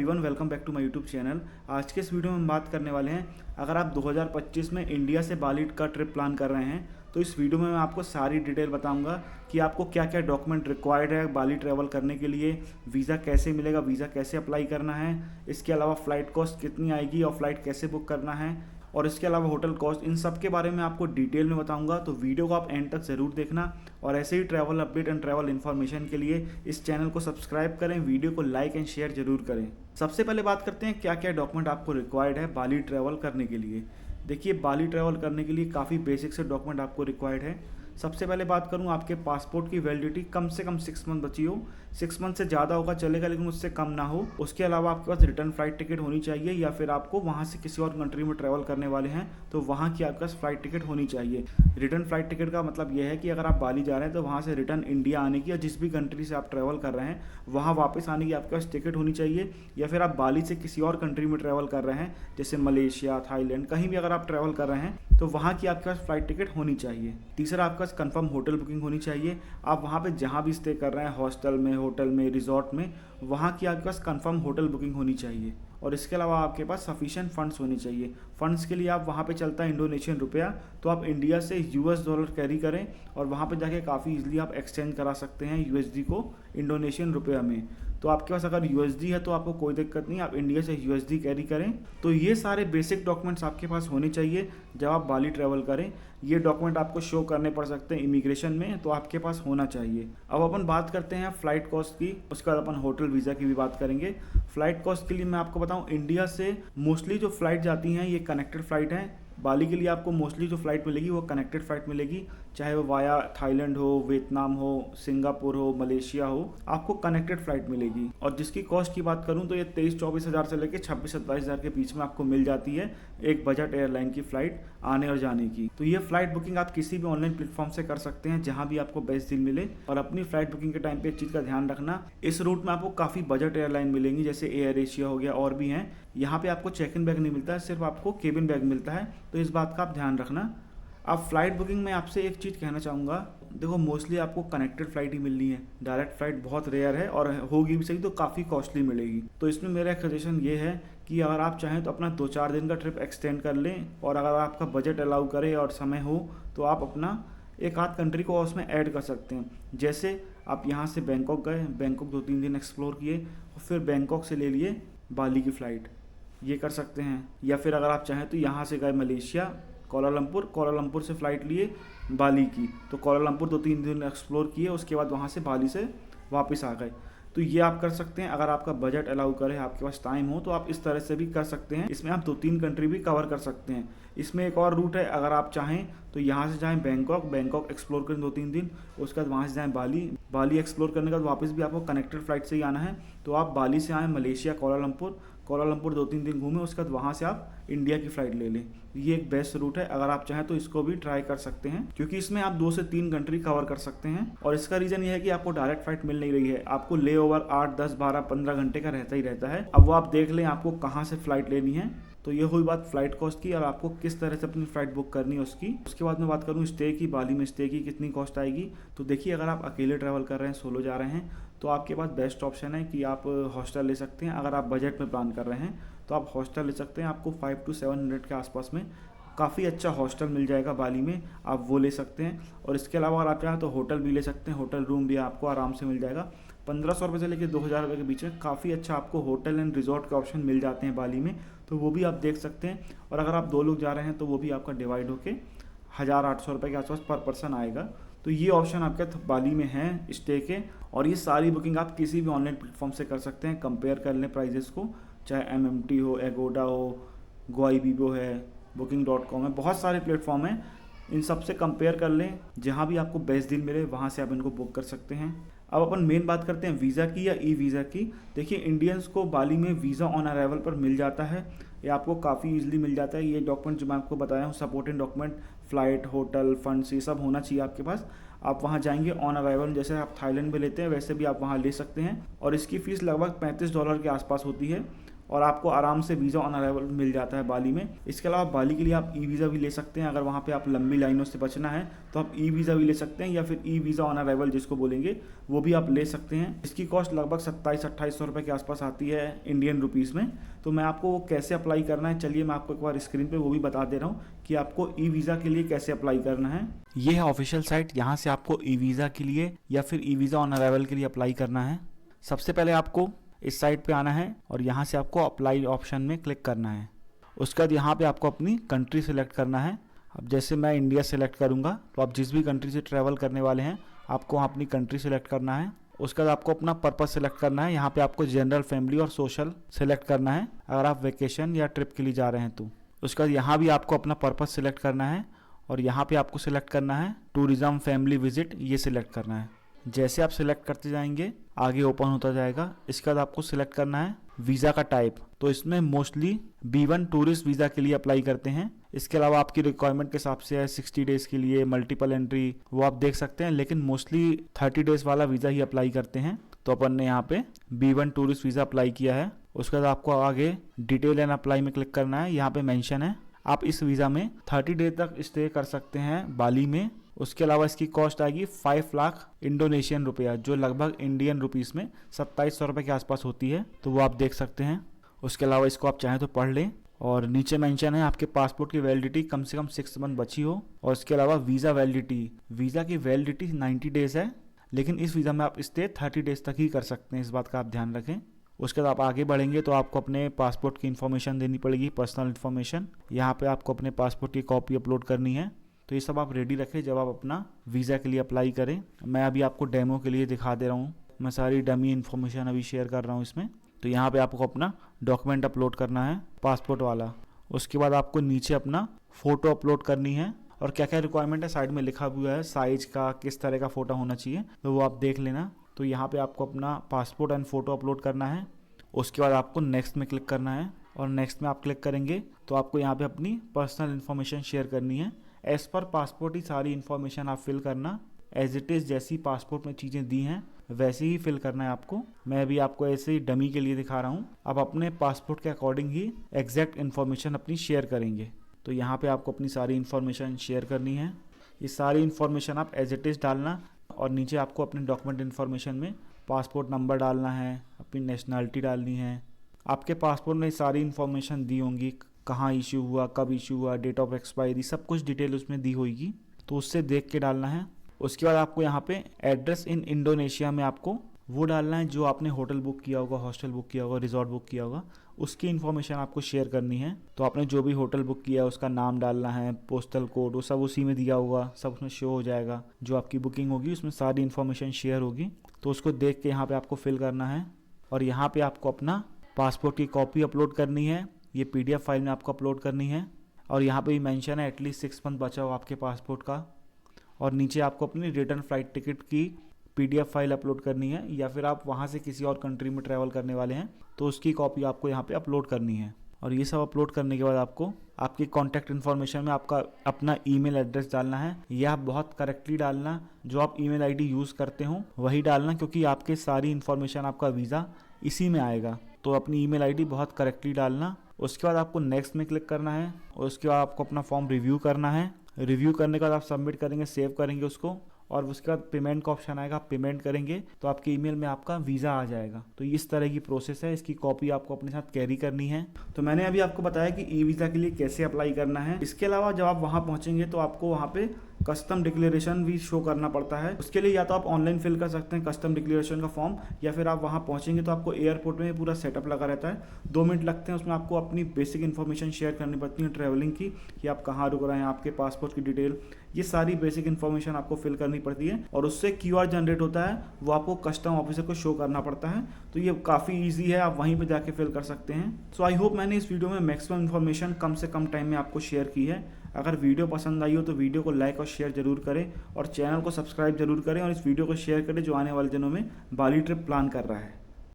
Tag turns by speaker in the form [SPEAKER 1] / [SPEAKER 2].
[SPEAKER 1] Everyone, welcome back to my YouTube channel. आज के इस वीडियो में हम बात करने वाले हैं, अगर आप 2025 में इंडिया से बाली का ट्रिप प्लान कर रहे हैं तो इस वीडियो में मैं आपको सारी डिटेल बताऊंगा कि आपको क्या क्या डॉक्यूमेंट रिक्वायर्ड है बाली ट्रैवल करने के लिए, वीज़ा कैसे मिलेगा, वीज़ा कैसे अप्लाई करना है, इसके अलावा फ़्लाइट कॉस्ट कितनी आएगी और फ्लाइट कैसे बुक करना है, और इसके अलावा होटल कॉस्ट, इन सब के बारे में आपको डिटेल में बताऊंगा। तो वीडियो को आप एंड तक ज़रूर देखना और ऐसे ही travel update and travel information के लिए इस चैनल को सब्सक्राइब करें, वीडियो को लाइक एंड शेयर जरूर करें। सबसे पहले बात करते हैं क्या क्या डॉक्यूमेंट आपको रिक्वायर्ड है बाली ट्रैवल करने के लिए। देखिए, बाली ट्रैवल करने के लिए काफ़ी बेसिक से डॉक्यूमेंट आपको रिक्वायर्ड है। सबसे पहले बात करूं, आपके पासपोर्ट की वैलिडिटी कम से कम 6 मंथ बची हो। 6 मंथ से ज़्यादा होगा चलेगा लेकिन उससे कम ना हो। उसके अलावा आपके पास रिटर्न फ्लाइट टिकट होनी चाहिए, या फिर आपको वहाँ से किसी और कंट्री में ट्रैवल करने वाले हैं तो वहाँ की आपके पास फ्लाइट टिकट होनी चाहिए। रिटर्न फ्लाइट टिकट का मतलब यह है कि अगर आप बाली जा रहे हैं तो वहाँ से रिटर्न इंडिया आने की, या जिस भी कंट्री से आप ट्रैवल कर रहे हैं वहाँ वापस आने की आपके पास टिकट होनी चाहिए। या फिर आप बाली से किसी और कंट्री में ट्रैवल कर रहे हैं जैसे मलेशिया, थाईलैंड, कहीं भी अगर आप ट्रैवल कर रहे हैं तो वहाँ की आपके पास फ्लाइट टिकट होनी चाहिए। तीसरा, आपके पास कंफर्म होटल बुकिंग होनी चाहिए। आप वहाँ पे जहाँ भी स्टे कर रहे हैं, हॉस्टल में, होटल में, रिजॉर्ट में, वहाँ की आपके पास कंफर्म होटल बुकिंग होनी चाहिए। और इसके अलावा आपके पास सफिशिएंट फंड्स होने चाहिए। फंड्स के लिए आप वहाँ पे चलता है इंडोनेशियन रुपया, तो आप इंडिया से यूएस डॉलर कैरी करें और वहाँ पे जाके काफ़ी इजीली आप एक्सचेंज करा सकते हैं यूएसडी को इंडोनेशियन रुपया में। तो आपके पास अगर यूएसडी है तो आपको कोई दिक्कत नहीं, आप इंडिया से यूएसडी कैरी करें। तो ये सारे बेसिक डॉक्यूमेंट्स आपके पास होने चाहिए जब आप बाली ट्रैवल करें। ये डॉक्यूमेंट आपको शो करने पड़ सकते हैं इमिग्रेशन में, तो आपके पास होना चाहिए। अब अपन बात करते हैं फ़्लाइट कॉस्ट की, उसके बाद अपन होटल वीज़ा की भी बात करेंगे। फ़्लाइट कॉस्ट के लिए मैं आपको बताऊं, इंडिया से मोस्टली जो फ़्लाइट जाती हैं ये कनेक्टेड फ़्लाइट हैं। बाली के लिए आपको मोस्टली जो फ़्लाइट मिलेगी वो कनेक्टेड फ़्लाइट मिलेगी, चाहे वो वाया थाईलैंड हो, वियतनाम हो, सिंगापुर हो, मलेशिया हो, आपको कनेक्टेड फ़्लाइट मिलेगी। और जिसकी कॉस्ट की बात करूं तो ये 23-24 हज़ार से लेकर 26-27 हज़ार के बीच में आपको मिल जाती है एक बजट एयरलाइन की फ़्लाइट आने और जाने की। तो ये फ़्लाइट बुकिंग आप किसी भी ऑनलाइन प्लेटफॉर्म से कर सकते हैं जहाँ भी आपको बेस्ट डील मिले। और अपनी फ़्लाइट बुकिंग के टाइम पे एक चीज़ का ध्यान रखना, इस रूट में आपको काफ़ी बजट एयरलाइन मिलेंगी जैसे एयर एशिया हो गया, और भी हैं। यहाँ पे आपको चेक इन बैग नहीं मिलता है, सिर्फ आपको केबिन बैग मिलता है, तो इस बात का आप ध्यान रखना। अब फ्लाइट बुकिंग में आपसे एक चीज़ कहना चाहूँगा, देखो मोस्टली आपको कनेक्टेड फ़्लाइट ही मिलनी है, डायरेक्ट फ़्लाइट बहुत रेयर है, और होगी भी सही तो काफ़ी कॉस्टली मिलेगी। तो इसमें मेरा एक सजेशन ये है कि अगर आप चाहें तो अपना 2-4 दिन का ट्रिप एक्सटेंड कर लें, और अगर आपका बजट अलाउ करे और समय हो तो आप अपना एक आध कंट्री को उसमें ऐड कर सकते हैं। जैसे आप यहाँ से बैंकॉक गए, बैंकॉक 2-3 दिन एक्सप्लोर किए और फिर बैंकॉक से ले लिए बाली की फ़्लाइट, ये कर सकते हैं। या फिर अगर आप चाहें तो यहाँ से गए मलेशिया, कोलालमपुर से फ़्लाइट लिए बाली की, तो कोलालमपुर 2-3 दिन एक्सप्लोर किए, उसके बाद वहाँ से बाली से वापस आ गए। तो ये आप कर सकते हैं अगर आपका बजट अलाउ करे, आपके पास टाइम हो तो आप इस तरह से भी कर सकते हैं। इसमें आप 2-3 कंट्री भी कवर कर सकते हैं। इसमें एक और रूट है, अगर आप चाहें तो यहाँ से जाएँ बैंकॉक एक्सप्लोर करें 2-3 दिन, उसके बाद वहाँ से जाएँ बाली एक्सप्लोर करने के बाद वापस भी आपको कनेक्टेड फ़्लाइट से ही आना है, तो आप बाली से आएँ मलेशिया, कोलालमपुर 2-3 दिन घूमें, उसके बाद वहाँ से आप इंडिया की फ़्लाइट ले लें। ये एक बेस्ट रूट है, अगर आप चाहें तो इसको भी ट्राई कर सकते हैं, क्योंकि इसमें आप 2 से 3 कंट्री कवर कर सकते हैं। और इसका रीज़न ये है कि आपको डायरेक्ट फ़्लाइट मिल नहीं रही है, आपको ले ओवर 8, 10, 12, 15 घंटे का रहता ही रहता है। अब वो आप देख लें आपको कहाँ से फ़्लाइट लेनी है। तो ये हुई बात फ़्लाइट कॉस्ट की और आपको किस तरह से अपनी फ़्लाइट बुक करनी है उसकी। उसके बाद मैं बात करूँ स्टे की, बाली में स्टे की कितनी कॉस्ट आएगी। तो देखिए, अगर आप अकेले ट्रैवल कर रहे हैं, सोलो जा रहे हैं, तो आपके पास बेस्ट ऑप्शन है कि आप हॉस्टल ले सकते हैं। अगर आप बजट में प्लान कर रहे हैं तो आप हॉस्टल ले सकते हैं, आपको 500 to 700 के आसपास में काफ़ी अच्छा हॉस्टल मिल जाएगा बाली में, आप वो ले सकते हैं। और इसके अलावा अगर आप चाहें तो होटल भी ले सकते हैं, होटल रूम भी आपको आराम से मिल जाएगा। 1500 रुपये से लेकर 2000 रुपये के बीच में काफ़ी अच्छा आपको होटल एंड रिजॉर्ट के ऑप्शन मिल जाते हैं बाली में, तो वो भी आप देख सकते हैं। और अगर आप 2 लोग जा रहे हैं तो वो भी आपका डिवाइड होकर 1800 रुपये के आसपास पर पर्सन आएगा। तो ये ऑप्शन आपके बाली में हैं स्टे के। और ये सारी बुकिंग आप किसी भी ऑनलाइन प्लेटफॉर्म से कर सकते हैं, कंपेयर कर लें प्राइजेस को, चाहे MMT हो, एगोडा हो, गोआईबीबो है, booking.com है, बहुत सारे प्लेटफॉर्म हैं, इन सब से कंपेयर कर लें, जहाँ भी आपको बेस्ट डील मिले वहाँ से आप इनको बुक कर सकते हैं। अब अपन मेन बात करते हैं वीज़ा की या ई वीज़ा की। देखिए, इंडियंस को बाली में वीज़ा ऑन अराइवल पर मिल जाता है, ये आपको काफ़ी इजीली मिल जाता है। ये डॉक्यूमेंट जो मैं आपको बताया हूँ, supporting document, flight, hotel, funds, ये सब होना चाहिए आपके पास। आप वहाँ जाएंगे ऑन अराइवल, जैसे आप थाईलैंड में लेते हैं वैसे भी आप वहाँ ले सकते हैं। और इसकी फ़ीस लगभग $35 के आसपास होती है। और आपको आराम से वीज़ा ऑन अराइवल मिल जाता है बाली में। इसके अलावा बाली के लिए आप ई वीज़ा भी ले सकते हैं। अगर वहाँ पे आप लंबी लाइनों से बचना है तो आप ई वीज़ा भी ले सकते हैं, या फिर ई वीज़ा ऑन अराइवल जिसको बोलेंगे वो भी आप ले सकते हैं। इसकी कॉस्ट लगभग 2700-2800 रुपये के आसपास आती है इंडियन रुपीज़ में। तो मैं आपको वो कैसे अप्लाई करना है, चलिए मैं आपको एक बार स्क्रीन पे वो भी बता दे रहा हूँ कि आपको ई वीज़ा के लिए कैसे अप्लाई करना है। ये है ऑफिशियल साइट, यहाँ से आपको ई वीज़ा के लिए या फिर ई वीज़ा ऑन अराइवल के लिए अप्लाई करना है। सबसे पहले आपको इस साइट पे आना है और यहाँ से आपको अप्लाई ऑप्शन में क्लिक करना है। उसके बाद यहाँ पे आपको अपनी कंट्री सेलेक्ट करना है। अब जैसे मैं इंडिया सेलेक्ट करूँगा, तो आप जिस भी कंट्री से ट्रैवल करने वाले हैं आपको वहाँ अपनी कंट्री सेलेक्ट करना है। उसके बाद आपको अपना पर्पस सेलेक्ट करना है। यहाँ पे आपको जनरल, फैमिली और सोशल सेलेक्ट करना है अगर आप वेकेशन या ट्रिप के लिए जा रहे हैं तो। उसके बाद यहाँ भी आपको अपना पर्पस सेलेक्ट करना है और यहाँ पे आपको सेलेक्ट करना है टूरिज्म, फैमिली विजिट, ये सिलेक्ट करना है। जैसे आप सिलेक्ट करते जाएंगे आगे ओपन होता जाएगा। इसके बाद आपको सिलेक्ट करना है वीज़ा का टाइप, तो इसमें मोस्टली B1 टूरिस्ट वीज़ा के लिए अप्लाई करते हैं। इसके अलावा आपकी रिक्वायरमेंट के हिसाब से है 60 डेज़ के लिए, मल्टीपल एंट्री, वो आप देख सकते हैं, लेकिन मोस्टली 30 डेज़ वाला वीज़ा ही अप्लाई करते हैं। तो अपन ने यहाँ पे B1 टूरिस्ट वीज़ा अप्लाई किया है। उसके बाद आपको आगे डिटेल एंड अप्लाई में क्लिक करना है। यहाँ पे मेंशन है आप इस वीज़ा में 30 डेज तक स्टे कर सकते हैं बाली में। उसके अलावा इसकी कॉस्ट आएगी 5 लाख इंडोनेशियन रुपया, जो लगभग इंडियन रुपीस में 2700 रुपये के आसपास होती है, तो वो आप देख सकते हैं। उसके अलावा इसको आप चाहें तो पढ़ लें। और नीचे मेंशन है आपके पासपोर्ट की वैलिडिटी कम से कम 6 मंथ बची हो। और इसके अलावा वीज़ा वैलिडिटी, वीज़ा की वैलिडिटी 90 डेज़ है, लेकिन इस वीज़ा में आप स्टे 30 डेज़ तक ही कर सकते हैं, इस बात का आप ध्यान रखें। उसके बाद आप आगे बढ़ेंगे तो आपको अपने पासपोर्ट की इन्फॉर्मेशन देनी पड़ेगी, पर्सनल इन्फॉर्मेशन। यहाँ पे आपको अपने पासपोर्ट की कॉपी अपलोड करनी है। तो ये सब आप रेडी रखें जब आप अपना वीज़ा के लिए अप्लाई करें। मैं अभी आपको डेमो के लिए दिखा दे रहा हूँ, मैं सारी डमी इन्फॉर्मेशन अभी शेयर कर रहा हूँ इसमें। तो यहाँ पे आपको अपना डॉक्यूमेंट अपलोड करना है, पासपोर्ट वाला। उसके बाद आपको नीचे अपना फ़ोटो अपलोड करनी है और क्या क्या रिक्वायरमेंट है साइड में लिखा हुआ है, साइज का, किस तरह का फ़ोटो होना चाहिए, तो वो आप देख लेना। तो यहाँ पे आपको अपना पासपोर्ट एंड फ़ोटो अपलोड करना है। उसके बाद आपको नेक्स्ट में क्लिक करना है और नेक्स्ट में आप क्लिक करेंगे तो आपको यहाँ पे अपनी पर्सनल इन्फॉर्मेशन शेयर करनी है। एज़ पर पासपोर्ट ही सारी इन्फॉर्मेशन आप फिल करना, एज इट इज़ जैसी पासपोर्ट में चीज़ें दी हैं वैसे ही फिल करना है आपको। मैं अभी आपको ऐसे ही डमी के लिए दिखा रहा हूँ। आप अपने पासपोर्ट के अकॉर्डिंग ही एग्जैक्ट इन्फॉर्मेशन अपनी शेयर करेंगे। तो यहाँ पे आपको अपनी सारी इन्फॉर्मेशन शेयर करनी है। ये सारी इन्फॉर्मेशन आप एज इट इज़ डालना और नीचे आपको अपने डॉक्यूमेंट इन्फॉर्मेशन में पासपोर्ट नंबर डालना है, अपनी नेशनलिटी डालनी है। आपके पासपोर्ट में सारी इन्फॉर्मेशन दी होंगी, कहाँ इशू हुआ, कब इशू हुआ, डेट ऑफ एक्सपायरी, सब कुछ डिटेल उसमें दी होगी, तो उससे देख के डालना है। उसके बाद आपको यहाँ पे एड्रेस इन इंडोनेशिया में आपको वो डालना है जो आपने होटल बुक किया होगा, हॉस्टल बुक किया होगा, रिजॉर्ट बुक किया होगा, उसकी इन्फॉर्मेशन आपको शेयर करनी है। तो आपने जो भी होटल बुक किया है उसका नाम डालना है, पोस्टल कोड, वो सब उसी में दिया होगा, सब उसमें शो हो जाएगा। जो आपकी बुकिंग होगी उसमें सारी इन्फॉर्मेशन शेयर होगी, तो उसको देख के यहाँ पे आपको फिल करना है। और यहाँ पे आपको अपना पासपोर्ट की कॉपी अपलोड करनी है, ये PDF फाइल में आपको अपलोड करनी है। और यहाँ पे भी मेंशन है एटलीस्ट 6 मंथ बचा हो आपके पासपोर्ट का। और नीचे आपको अपनी रिटर्न फ्लाइट टिकट की PDF फाइल अपलोड करनी है, या फिर आप वहाँ से किसी और कंट्री में ट्रैवल करने वाले हैं तो उसकी कॉपी आपको यहाँ पे अपलोड करनी है। और ये सब अपलोड करने के बाद आपको आपकी कॉन्टैक्ट इन्फॉर्मेशन में आपका अपना ईमेल एड्रेस डालना है। यह आप बहुत करेक्टली डालना, जो आप ईमेल ID यूज़ करते हो वही डालना, क्योंकि आपके सारी इन्फॉर्मेशन आपका वीज़ा इसी में आएगा। तो अपनी ईमेल ID बहुत करेक्टली डालना। उसके बाद आपको नेक्स्ट में क्लिक करना है और उसके बाद आपको अपना फॉर्म रिव्यू करना है। रिव्यू करने के बाद आप सबमिट करेंगे, सेव करेंगे उसको, और उसके बाद पेमेंट का ऑप्शन आएगा, आप पेमेंट करेंगे तो आपके ईमेल में आपका वीज़ा आ जाएगा। तो इस तरह की प्रोसेस है, इसकी कॉपी आपको अपने साथ कैरी करनी है। तो मैंने अभी आपको बताया कि ई वीज़ा के लिए कैसे अप्लाई करना है। इसके अलावा जब आप वहाँ पहुँचेंगे तो आपको वहाँ पे कस्टम डिक्लेरेशन भी शो करना पड़ता है। उसके लिए या तो आप ऑनलाइन फिल कर सकते हैं कस्टम डिक्लेरेशन का फॉर्म, या फिर आप वहाँ पहुँचेंगे तो आपको एयरपोर्ट में पूरा सेटअप लगा रहता है। 2 मिनट लगते हैं, उसमें आपको अपनी बेसिक इन्फॉर्मेशन शेयर करनी पड़ती है ट्रैवलिंग की, कि आप कहाँ रुक रहे हैं, आपके पासपोर्ट की डिटेल, ये सारी बेसिक इन्फॉर्मेशन आपको फिल करनी पड़ती है। और उससे QR जनरेट होता है, वो आपको कस्टम ऑफिसर को शो करना पड़ता है। तो ये काफ़ी ईजी है, आप वहीं पर जाके फिल कर सकते हैं। सो आई होप मैंने इस वीडियो में मैक्सिमम इन्फॉर्मेशन कम से कम टाइम में आपको शेयर की है। अगर वीडियो पसंद आई हो तो वीडियो को लाइक और शेयर जरूर करें और चैनल को सब्सक्राइब जरूर करें और इस वीडियो को शेयर करें जो आने वाले दिनों में बाली ट्रिप प्लान कर रहा है।